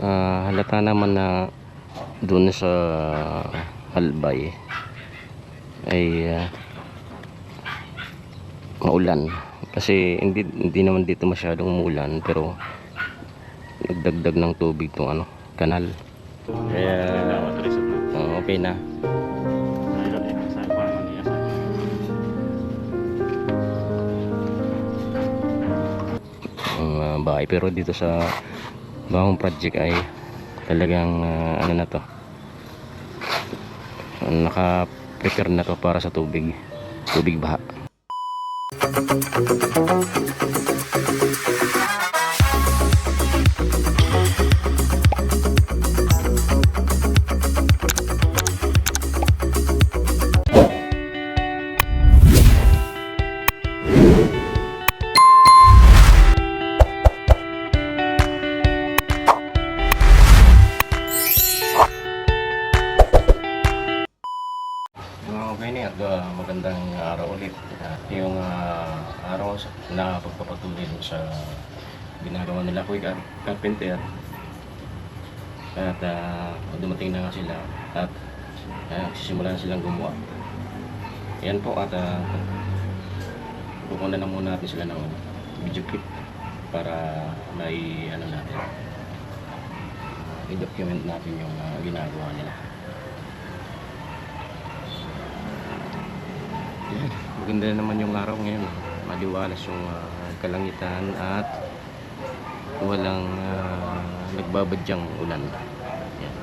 Halata naman na doon sa Albay ay maulan kasi hindi naman dito masyadong umulan, pero nagdagdag ng tubig tong kanal, kaya okay na. Ang bahay, pero dito sa bagong project ay talagang ano na to, naka-prepare na to para sa tubig baha. Okay na at magandang araw ulit. Yung araw na pagpapatuloy sa ginagawa nila Kuya Carpenter, at dumating na nga sila at sisimulan silang gumawa. Ayan po, at kukunan na muna natin sila ng video clip para may natin i-document natin yung ginagawa nila. Maganda naman yung araw ngayon, maliwalas yung kalangitan at walang nagbabadyang ulan. Yan.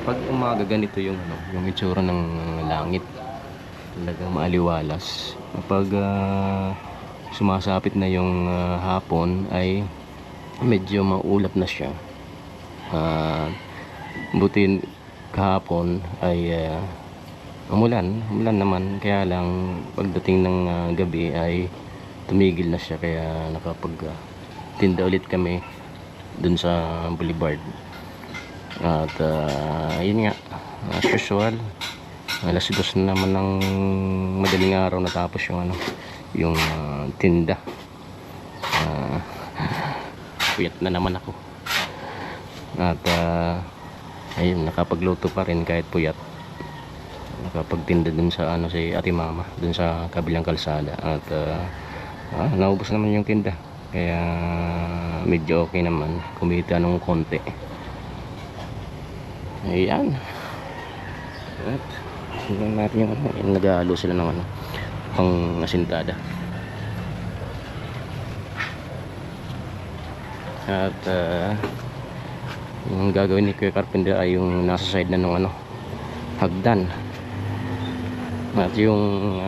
Pag umaga ganito yung itsura ng langit, talagang maaliwalas. Kapag sumasapit na yung hapon ay medyo maulap na siya. Buti kahapon ay umulan naman, kaya lang pagdating ng gabi ay tumigil na siya, kaya nakapagtinda ulit kami dun sa boulevard. At yun nga, as usual, alas 2 na naman ng madaling araw natapos yung tinda. Puyat na naman ako, at ayun, nakapagluto pa rin kahit puyat. Nakapagtinda dun sa si Ate Mama dun sa kabilang kalsada, at naubos naman yung tinda, kaya medyo okay naman, kumita nung konti. Ayan, at tingnan natin yung naghahalo sila ng pang asintada. At yung gagawin ni Kuya Carpenter ay yung nasa side na ng hagdan. At yung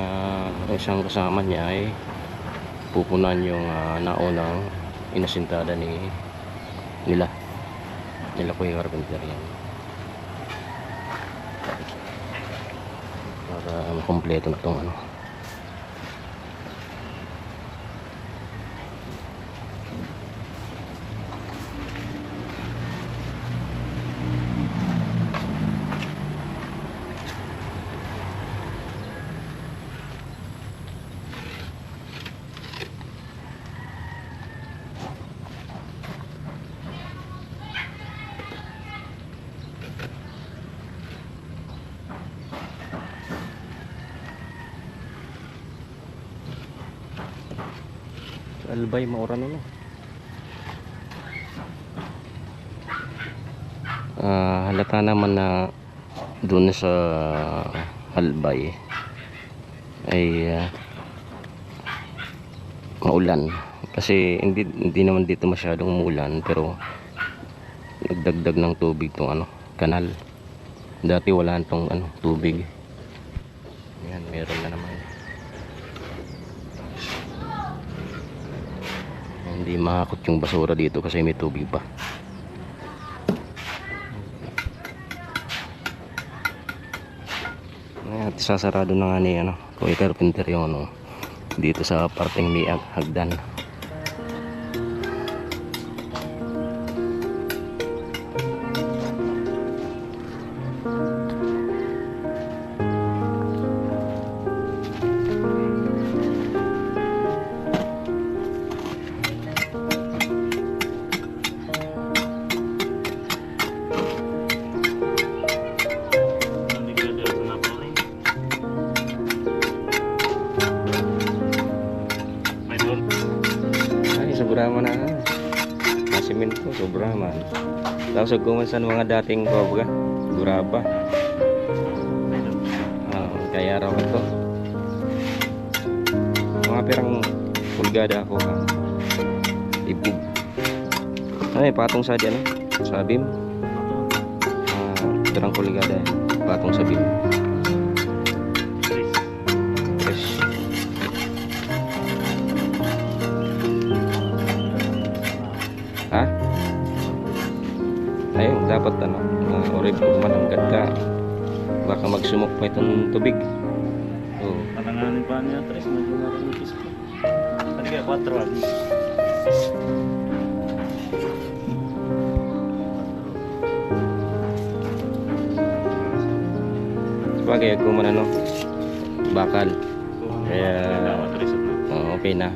isang kasama niya ay pupunan yung naunang inasintada nila Kuya Carpenter, yan, para makompleto na itong Albay, mauran halata naman na doon sa Albay ay maulan kasi hindi naman dito masyadong umulan, pero nagdagdag ng tubig tong kanal. Dati wala tong tubig. Yan, meron na naman. Hindi makakot yung basura dito kasi may tubig pa. At sasarado na nga ni Kuya Carpenter yung dito sa parteng may hagdan. simento, sobra man. Tapos gumansan mga dating kobra, duraba. Kaya raw ito. Mga pirang pulgada ako ha. Ibug. Ay, patong sa diyan, sa beam. Pirang pulgada, patong sa beam. Fresh. Ha? Ayun, dapat orib ko mananggat ka. Baka magsumok pa itong tubig. Oh. Patanganin pa niya, Tres, medyo narinipis ko. Tadi kaya 4 lagi. Sabagay, kung man bakal. Kaya, Tres na. okay na.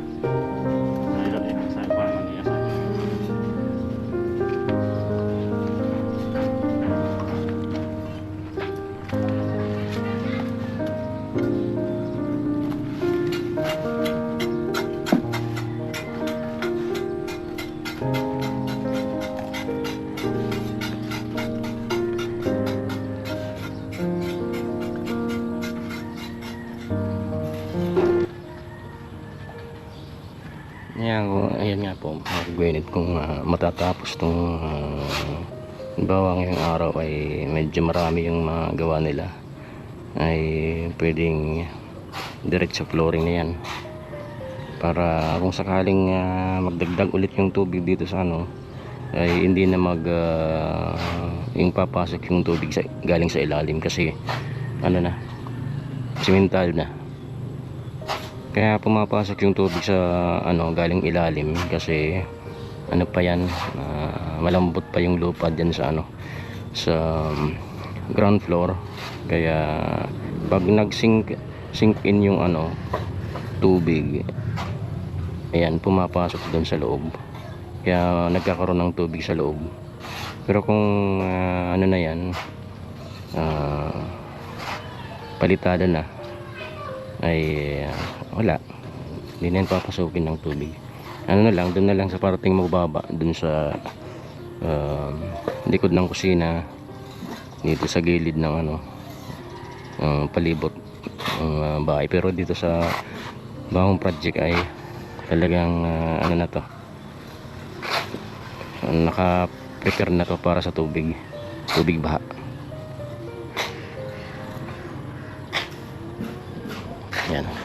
Ayan nga po, Gwyneth, kung matatapos itong bawa ngayong araw ay medyo marami yung mga gawa nila, ay pwedeng direct sa flooring na yan, para kung sakaling magdagdag ulit yung tubig dito sa ay hindi na yung papasok yung tubig galing sa ilalim, kasi na, simental na. Kaya pumapasok yung tubig sa galing ilalim, kasi pa yan, malambot pa yung lupa dyan sa sa ground floor. Kaya pag sink in yung tubig, ayan, pumapasok doon sa loob, kaya nagkakaroon ng tubig sa loob. Pero kung na yan, palitada na, ay wala, hindi na yan papasukin ng tubig. Doon na lang sa parating mababa, doon sa likod ng kusina, dito sa gilid ng palibot ng bahay. Pero dito sa bagong project ay talagang na to, naka-prepare na to para sa tubig baha.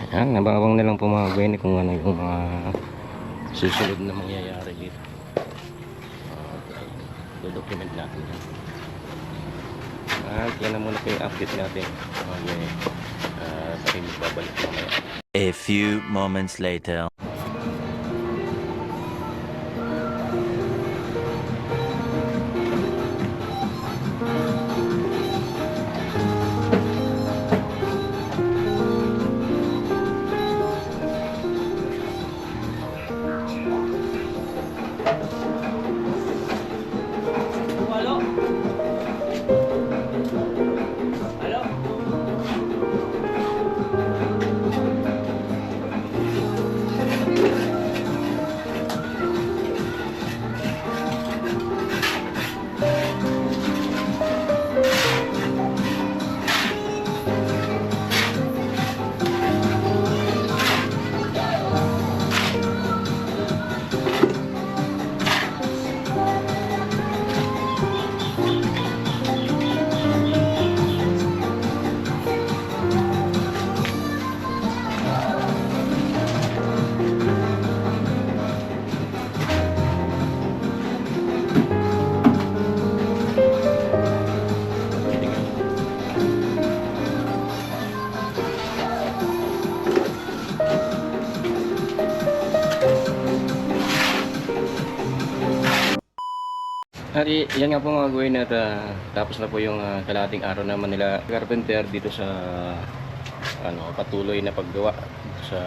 Yan, nababang na lang po mga Gwyneth kung ano yung mga susunod na mangyayari dito. Dodocument natin yan. At yan na muna po yung update natin mga Gwyneth. Sa akin babalik mamaya. A few moments later. At yan nga po mga Gwyneth, tapos na po yung kalahating araw naman nila carpenter dito sa patuloy na paggawa sa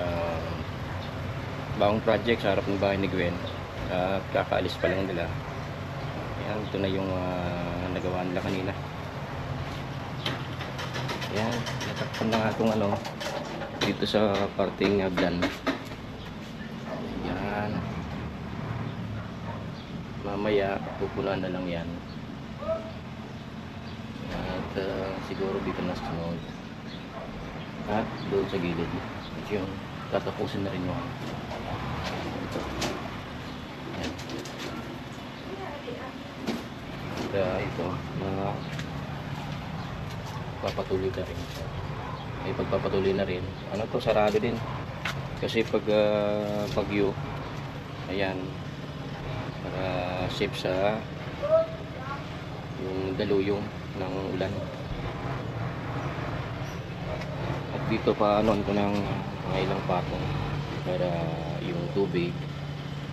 bagong project sa harap ng bahay ni Gwen. At kakaalis pa lang nila. Yan, ito na yung nagawa nila kanina. Yan, natakpan na nga itong dito sa parting blan. Yan, mamaya pupunan na lang yan. At siguro dito na sa sunod. At doon sa gilid. At yung tatapusin na rin yung ito. Yan. At ito na papatuloy na rin. Ay pagpapatuloy na rin. Ano to, sarado din. Kasi pag bagyo, ayan, para safe sa yung daluyong ng ulan. At dito pa anon ko ng mga ilang patong para yung tubig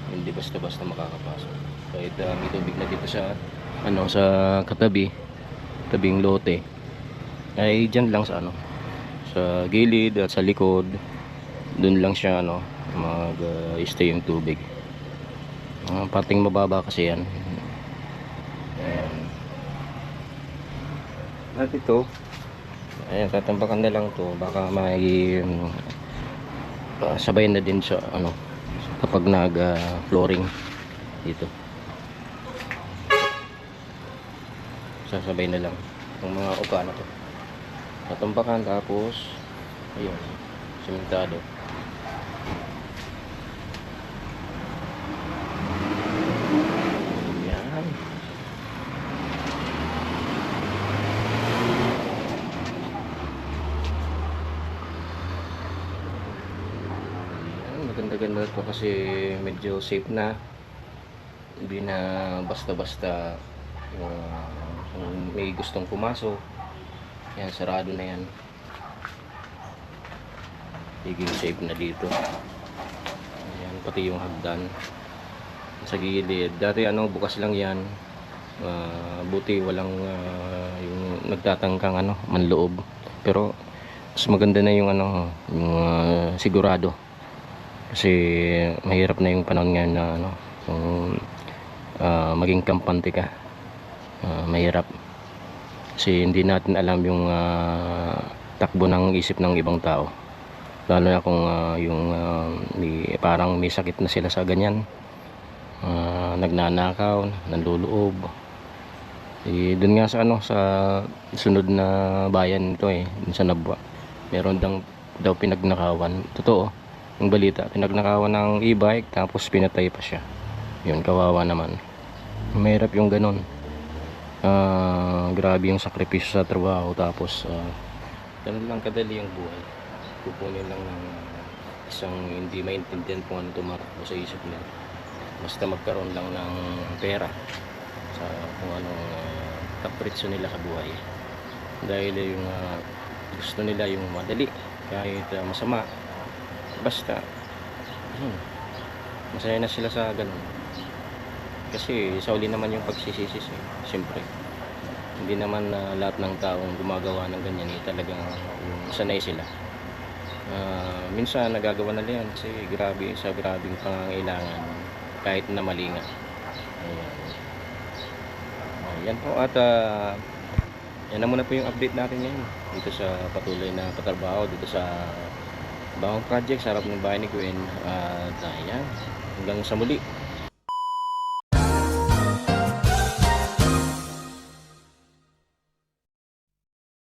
hindi basta-basta makakapasok. Kahit may tubig na dito sa ano, sa tabing lote, ay dyan lang sa ano, sa gilid at sa likod, dun lang siya ano, mag stay yung tubig. Parting mababa kasi yan. Ayan. At ito, ayan, tatambakan na lang to, baka may sabay na din sa ano kapag nag flooring dito, sasabay na lang yung mga upa na to, tatambakan, tapos ayun, simentado. Yan. Maganda-ganda to kasi medyo safe na, hindi na basta-basta kung may gustong pumasok, yan, sarado na yan. Higing safe na dito. Ayan, pati yung hagdan sa gilid. Dati ano, bukas lang yan. Buti walang yung nagtatangkang ano, manloob. Pero mas maganda na yung ano, yung sigurado. Kasi mahirap na yung panahon ngayon na ano, kung maging kampante ka. Mahirap. Kasi hindi natin alam yung takbo ng isip ng ibang tao. Lalo na kung yung parang may sakit na sila sa ganyan, nagnanakaw, nanluloob. Doon nga sa ano, sa sunod na bayan ito dun sa Nabwa, meron daw pinagnakawan. Totoo, yung balita, pinagnakawan ng e-bike tapos pinatay pa siya. Yun, kawawa naman. Mahirap yung ganun. Grabe yung sakripisyo sa trabaho, tapos ganun lang kadali yung buhay. Kukunin lang ng isang hindi maintindihan kung ano tumatakbo sa isip nila, basta magkaroon lang ng pera sa kung anong kapritsyo nila sa buhay. Dahil yung gusto nila yung madali, kahit masama, basta masaya na sila sa ganun. Kasi sa uli naman yung pagsisisis siyempre hindi naman lahat ng taong gumagawa ng ganyan talagang sanay sila. Minsan nagagawa na yan kasi grabe, sa grabing pangangailangan kahit na mali nga. Ayan po, at yan na muna po yung update natin ngayon dito sa patuloy na patrabaho dito sa bagong project sa harap ng bahay ni Gwen. At ayan, hanggang sa muli.